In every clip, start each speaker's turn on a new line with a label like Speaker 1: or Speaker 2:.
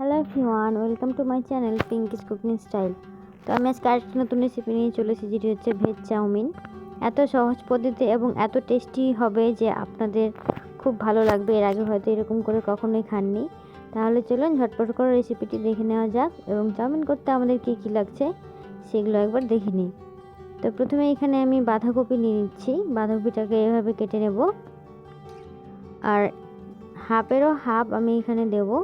Speaker 1: Hello everyone, welcome to my channel Pinki's cooking style. তো আমি আজকে আরেকটি নতুন রেসিপি নিয়ে চলেছি, যেটি হচ্ছে ভেজ চাউমিন। এত সহজ পদ্ধতি এবং এত টেস্টি হবে যে আপনাদের খুব ভালো লাগবে। এর আগে হয়তো এরকম করে কখনোই খাননি। তাহলে চলুন ঝটপট করে রেসিপিটি দেখে নেওয়া যাক এবং চাউমিন করতে আমাদের কী কী লাগছে সেগুলো একবার দেখে নিই। তো প্রথমে এখানে আমি বাঁধাকপি নিয়ে নিচ্ছি। বাঁধাকপিটাকে এভাবে কেটে নেব, আর হাফেরও হাফ আমি এখানে দেবো।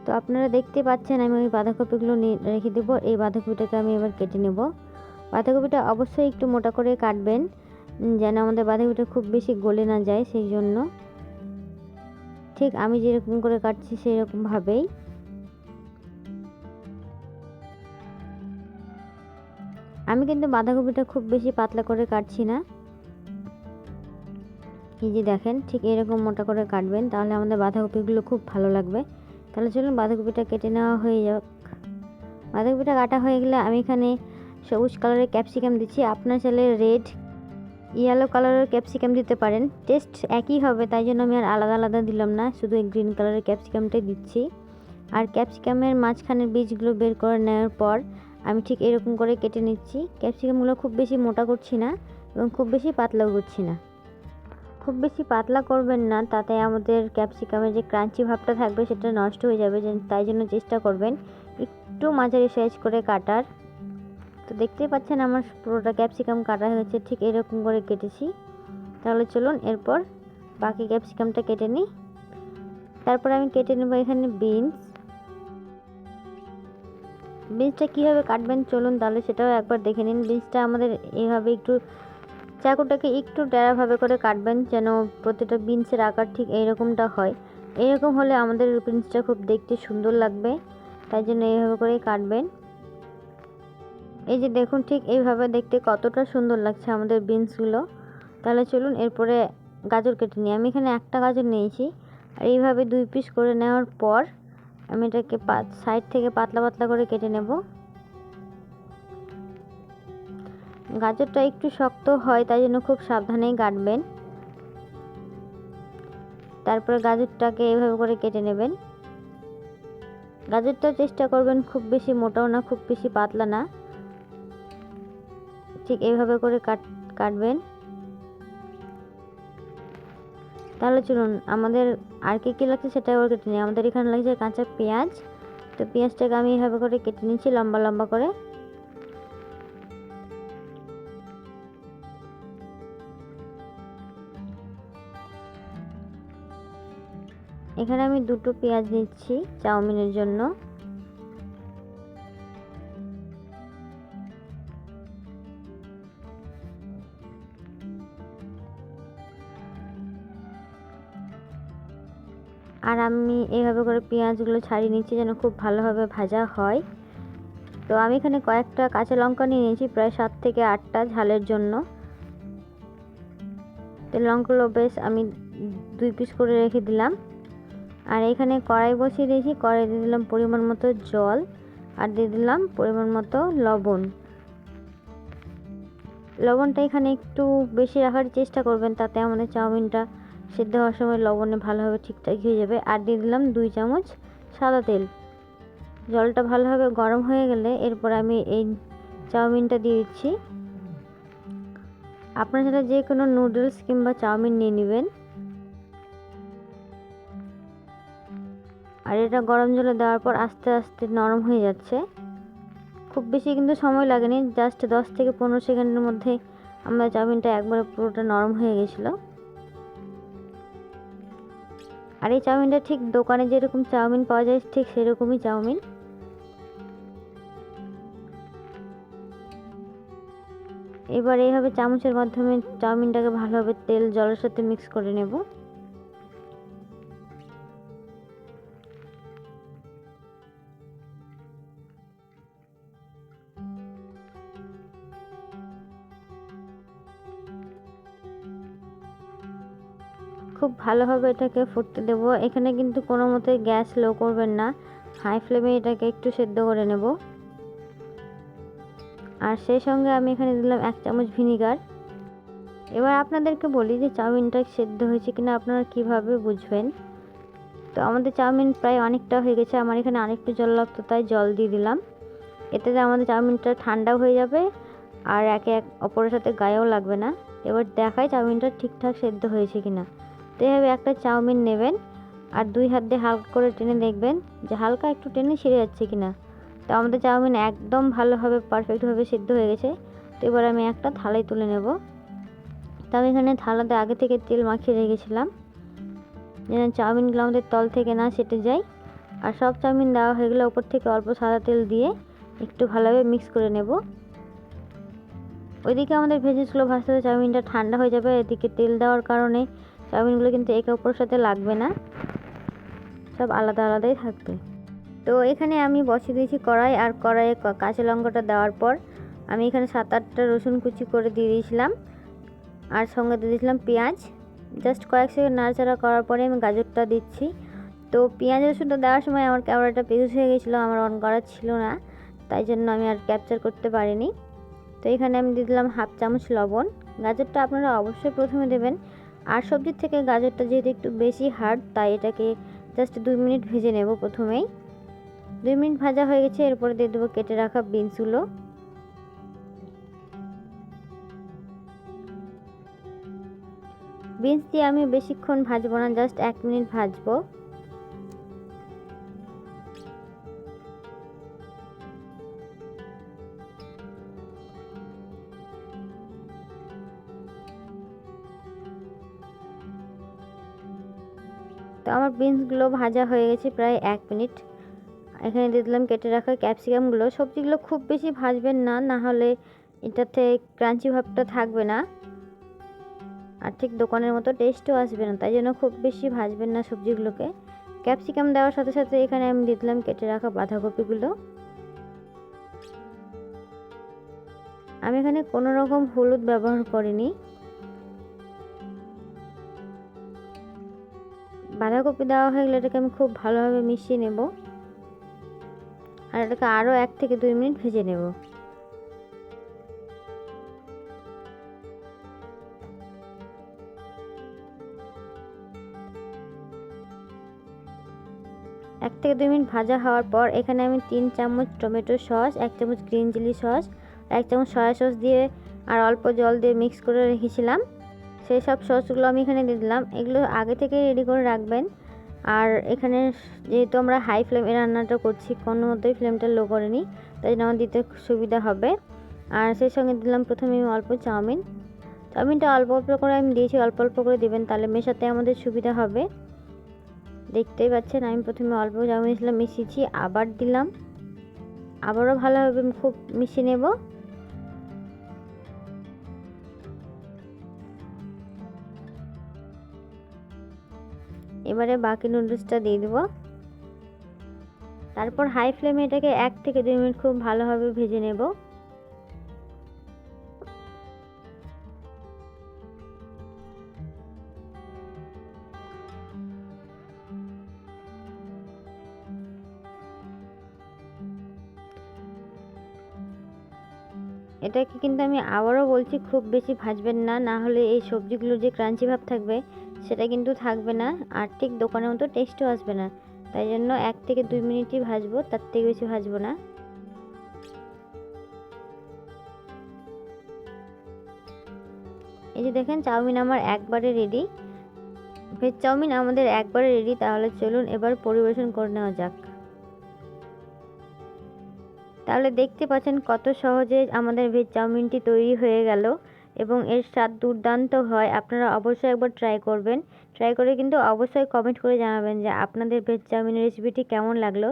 Speaker 1: তো আপনারা দেখতে পাচ্ছেন আমি ওই বাঁধাকপিগুলো রেখে দেবো। এই বাঁধাকপিটাকে আমি এবার কেটে নেব। বাঁধাকপিটা অবশ্যই একটু মোটা করে কাটবেন, যেন আমাদের বাঁধাকপিটা খুব বেশি গলে না যায়। সেই জন্য ঠিক আমি যেরকম করে কাটছি সেই রকমভাবেই। আমি কিন্তু বাঁধাকপিটা খুব বেশি পাতলা করে কাটছি না। এই যে দেখেন, ঠিক এরকম মোটা করে কাটবেন, তাহলে আমাদের বাঁধাকপিগুলো খুব ভালো লাগবে। তাহলে চলুন বাঁধাকপিটা কেটে নেওয়া হয়ে যাক। বাঁধাকপিটা কাটা হয়ে গেলে আমি এখানে সবুজ কালারের ক্যাপসিকাম দিচ্ছি। আপনার চাইলে রেড, ইয়েলো কালারের ক্যাপসিকাম দিতে পারেন, টেস্ট একই হবে। তাই জন্য আমি আর আলাদা আলাদা দিলাম না, শুধু এই গ্রিন কালারের ক্যাপসিকামটাই দিচ্ছি। আর ক্যাপসিকামের মাঝখানের বীজগুলো বের করে নেওয়ার পর আমি ঠিক এরকম করে কেটে নিচ্ছি। ক্যাপসিকামগুলো খুব বেশি মোটা করছি না এবং খুব বেশি পাতলাও করছি না। খুব বেশি পাতলা করবেন না, তাতে আমাদের ক্যাপসিকামের যে ক্রাঞ্চি ভাবটা থাকবে সেটা নষ্ট হয়ে যাবে। তাই জন্য চেষ্টা করবেন একটু মাঝারি সাইজ করে কাটার। তো দেখতেই পাচ্ছেন আমার পুরোটা ক্যাপসিকাম কাটা হয়েছে, ঠিক এরকম করে কেটেছি। তাহলে চলুন এরপর বাকি ক্যাপসিকামটা কেটে নিই। তারপর আমি কেটে নেব এখানে বিনসটা কীভাবে কাটবেন চলুন তাহলে সেটাও একবার দেখে নিন। বিনসটা আমাদের এইভাবে একটু চাকুটাকে একটু টেরাভাবে করে কাটবেন, যেন প্রতিটা বিনসের আকার ঠিক এইরকমটা হয়। এইরকম হলে আমাদের বিনসটা খুব দেখতে সুন্দর লাগবে, তাই জন্য এইভাবে করেই কাটবেন। এই যে দেখুন, ঠিক এইভাবে দেখতে কতটা সুন্দর লাগছে আমাদের বিনসগুলো। তাহলে চলুন এরপরে গাজর কেটে নিই। আমি এখানে একটা গাজর নিয়েছি, আর এইভাবে 2 পিস করে নেওয়ার পর আমি এটাকে সাইড থেকে পাতলা পাতলা করে কেটে নেব। গাজরটা একটু শক্ত হয়, তাই জন্য খুব সাবধানেই কাটবেন। তারপরে গাজরটাকে এইভাবে করে কেটে নেবেন। গাজরটাও চেষ্টা করবেন খুব বেশি মোটাও না, খুব বেশি পাতলা না, ঠিক এইভাবে করে কাটবেন। তাহলে চলুন আমাদের আর কি কী লাগছে সেটা এবার কেটে নিই। আমাদের এখানে লাগছে কাঁচা পেঁয়াজ। তো পেঁয়াজটাকে আমি এইভাবে করে কেটে নিচ্ছি লম্বা লম্বা করে। এখানে আমি 2টো পেঁয়াজ নিচ্ছি চাউমিনের জন্য। আর আমি এইভাবে করে পেঁয়াজগুলো ছাড়িয়ে নিচ্ছি যেন খুব ভালোভাবে ভাজা হয়। তো আমি এখানে কয়েকটা কাঁচা লঙ্কা নিয়ে নিয়েছি, প্রায় 7 থেকে 8টা ঝালের জন্য। তো লঙ্কাগুলো বেশ আমি 2 পিস করে রেখে দিলাম। আর এখানে কড়াই বসিয়ে দিয়েছি, কড়াই দিয়ে দিলাম পরিমাণ মতো জল, আর দিয়ে দিলাম পরিমাণ মতো লবণ। লবণটা এখানে একটু বেশি রাখার চেষ্টা করবেন, তাতে আমাদের চাউমিনটা সেদ্ধ হওয়ার সময় লবণে ভালোভাবে ঠিকঠাক হয়ে যাবে। আর দিয়ে দিলাম 2 চামচ সাদা তেল। জলটা ভালোভাবে গরম হয়ে গেলে এরপর আমি এই চাউমিনটা দিয়ে দিচ্ছি। আপনারা সেটা যে কোনো নুডলস কিংবা চাউমিন নিয়ে নেবেন। আর এটা গরম জলে দেওয়ার পর আস্তে আস্তে নরম হয়ে যাচ্ছে। খুব বেশি কিন্তু সময় লাগেনি, জাস্ট 10 থেকে 15 সেকেন্ডের মধ্যে আমার চাউমিনটা একবারে পুরোটা নরম হয়ে গেছিলো। আর এই চাউমিনটা ঠিক দোকানে যেরকম চাউমিন পাওয়া যায় ঠিক সেরকমই চাউমিন। এবার এইভাবে চামচের মাধ্যমে চাউমিনটাকে ভালোভাবে তেল জলের সাথে মিক্স করে নেব। খুব ভালোভাবে এটাকে ফুটতে দেব। এখানে কিন্তু কোনো মতে গ্যাস লো করবেন না, হাই ফ্লেমে এটাকে একটু সেদ্ধ করে নেব। আর সেই সঙ্গে আমি এখানে দিলাম 1 চামচ ভিনিগার। এবার আপনাদেরকে বলি যে চাউমিনটা সেদ্ধ হয়েছে কিনা আপনারা কিভাবে বুঝবেন। তো আমাদের চাউমিন প্রায় অনেকটা হয়ে গেছে, আমার এখানে আরেকটু জল লাগতো তাই জল দিয়ে দিলাম। এতে আমাদের চাউমিনটা ঠান্ডাও হয়ে যাবে আর একে অপরের সাথে গায়েও লাগবে না। এবার দেখায় চাউমিনটা ঠিকঠাক সেদ্ধ হয়েছে কিনা। তো এভাবে একটা চাউমিন নেবেন আর 2 হাত দিয়ে হালকা করে টেনে দেখবেন যে হালকা একটু টেনে ছিঁড়ে যাচ্ছে কিনা। তো আমাদের চাউমিন একদম ভালোভাবে পারফেক্টভাবে সিদ্ধ হয়ে গেছে। তো এবার আমি একটা থালায় তুলে নেব। তো আমি এখানে থালাতে আগে থেকে তেল মাখিয়ে রেখেছিলাম যেন চাউমিনগুলো আমাদের তল থেকে না সেটে যায়। আর সব চাউমিন দেওয়া হয়ে গেলে ওপর থেকে অল্প সাদা তেল দিয়ে একটু ভালোভাবে মিক্স করে নেব। ওইদিকে আমাদের ভেজেছিলো ভাজতে হবে, চাউমিনটা ঠান্ডা হয়ে যাবে। এদিকে তেল দেওয়ার কারণে চাউমিনগুলো কিন্তু একে অপরের সাথে লাগবে না, সব আলাদা আলাদাই থাকবে। তো এখানে আমি বসিয়ে দিয়েছি কড়াই, আর কড়াইয়ে কাঁচা লঙ্কাটা দেওয়ার পর আমি এখানে 7-8টা রসুন কুচি করে দিয়ে দিয়েছিলাম আর সঙ্গে দিয়ে দিয়েছিলাম পেঁয়াজ। জাস্ট কয়েক সেকেন্ড নাড়াচাড়া করার পরে আমি গাজরটা দিচ্ছি। তো পেঁয়াজ রসুনটা দেওয়ার সময় আমার ক্যামেরাটা ফিউজ হয়ে গেছিলো, আমার অন করা ছিল না, তাই জন্য আমি আর ক্যাপচার করতে পারিনি। তো এখানে আমি দিয়ে দিলাম 1/2 চামচ লবণ। গাজরটা আপনারা অবশ্যই প্রথমে দেবেন, আর সবজির থেকে গাজরটা যেহেতু একটু বেশি হার্ড তাই এটাকে জাস্ট 2 মিনিট ভেজে নেব। প্রথমেই 2 মিনিট ভাজা হয়ে গেছে, এরপরে দিয়ে দেবো কেটে রাখা বিনসগুলো। বিনস দিয়ে আমি বেশিক্ষণ ভাজবো না, জাস্ট 1 মিনিট ভাজবো। তো আমার বিনসগুলো ভাজা হয়ে গেছে প্রায় 1 মিনিট। এখানে দিয়ে দিলাম কেটে রাখা ক্যাপসিকামগুলো। সবজিগুলো খুব বেশি ভাজবেন না, না হলে এটাতে ক্রাঞ্চি ভাবটা থাকবে না আর ঠিক দোকানের মতো টেস্টও আসবে না, তাই জন্য খুব বেশি ভাজবেন না সবজিগুলোকে। ক্যাপসিকাম দেওয়ার সাথে সাথে এখানে আমি দিয়ে দিলাম কেটে রাখা বাঁধাকপিগুলো। আমি এখানে কোনো রকম হলুদ ব্যবহার করিনি। বাঁধাকপি দেওয়া হয়ে গেলে এটাকে আমি খুব ভালোভাবে মিশিয়ে নেব আর এটাকে আরও 1 থেকে 2 মিনিট ভেজে নেব। এক থেকে 2 মিনিট ভাজা হওয়ার পর এখানে আমি 3 চামচ টমেটো সস, 1 চামচ গ্রিন চিলি সস, 1 চামচ সয়া সস দিয়ে আর অল্প জল দিয়ে মিক্স করে রেখেছিলাম, সেই সব সসগুলো আমি এখানে দিয়ে দিলাম। এগুলো আগে থেকে রেডি করে রাখবেন। আর এখানে যেহেতু আমরা হাই ফ্লেমে রান্নাটা করছি, কোনো মতোই ফ্লেমটা লো করিনি, তাই জন্য আমার দিতে সুবিধা হবে। আর সেই সঙ্গে দিলাম প্রথমে আমি অল্প চাউমিনটা অল্প অল্প করে আমি দিয়েছি, অল্প অল্প করে দিবেন, তাহলে মেশাতে আমাদের সুবিধা হবে। দেখতেই পাচ্ছেন আমি প্রথমে অল্প চাউমিন দিয়েছিলাম, মিশিয়েছি, আবার দিলাম, আবারও ভালোভাবে খুব মিশিয়ে নেব। এবারে বাকি নুডলসটা দিয়ে দেবো। তারপর হাই ফ্লেমে এটাকে 1 থেকে 2 মিনিট খুব ভালোভাবে ভেজে নেব। এটাকে কিন্তু আমি আবারও বলছি খুব বেশি ভাজবেন না, না হলে এই সবজিগুলোর যে ক্রাঞ্চি ভাব থাকবে সেটা কিন্তু থাকবে না আর ঠিক দোকানের মতো টেস্টও আসবে না, তাই জন্য 1 থেকে 2 মিনিটই ভাজবো, তার থেকে বেশি ভাজবো না। এই যে দেখেন চাউমিন আমার একবারে রেডি, ভেজ চাউমিন আমাদের একবারে রেডি। তাহলে চলুন এবার পরিবেশন করে নেওয়া যাক। তাহলে দেখতে পাচ্ছেন কত সহজে আমাদের ভেজ চাউমিনটি তৈরি হয়ে গেল এবং এর স্বাদ দুর্দান্ত হয়। আপনারা অবশ্যই একবার ট্রাই করবেন, ট্রাই করে কিন্তু অবশ্যই কমেন্ট করে জানাবেন যে আপনাদের ভেজ চাউমিনের রেসিপিটি কেমন লাগলো।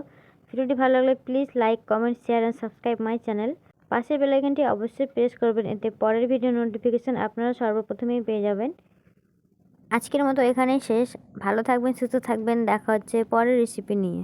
Speaker 1: ভিডিওটি ভালো লাগলে please like, comment, share and subscribe my channel. পাশের বেল আইকনটি অবশ্যই প্রেস করবেন, এতে পরের ভিডিও নোটিফিকেশান আপনারা সর্বপ্রথমেই পেয়ে যাবেন। আজকের মতো এখানেই শেষ। ভালো থাকবেন, সুস্থ থাকবেন, দেখা হচ্ছে পরের রেসিপি নিয়ে।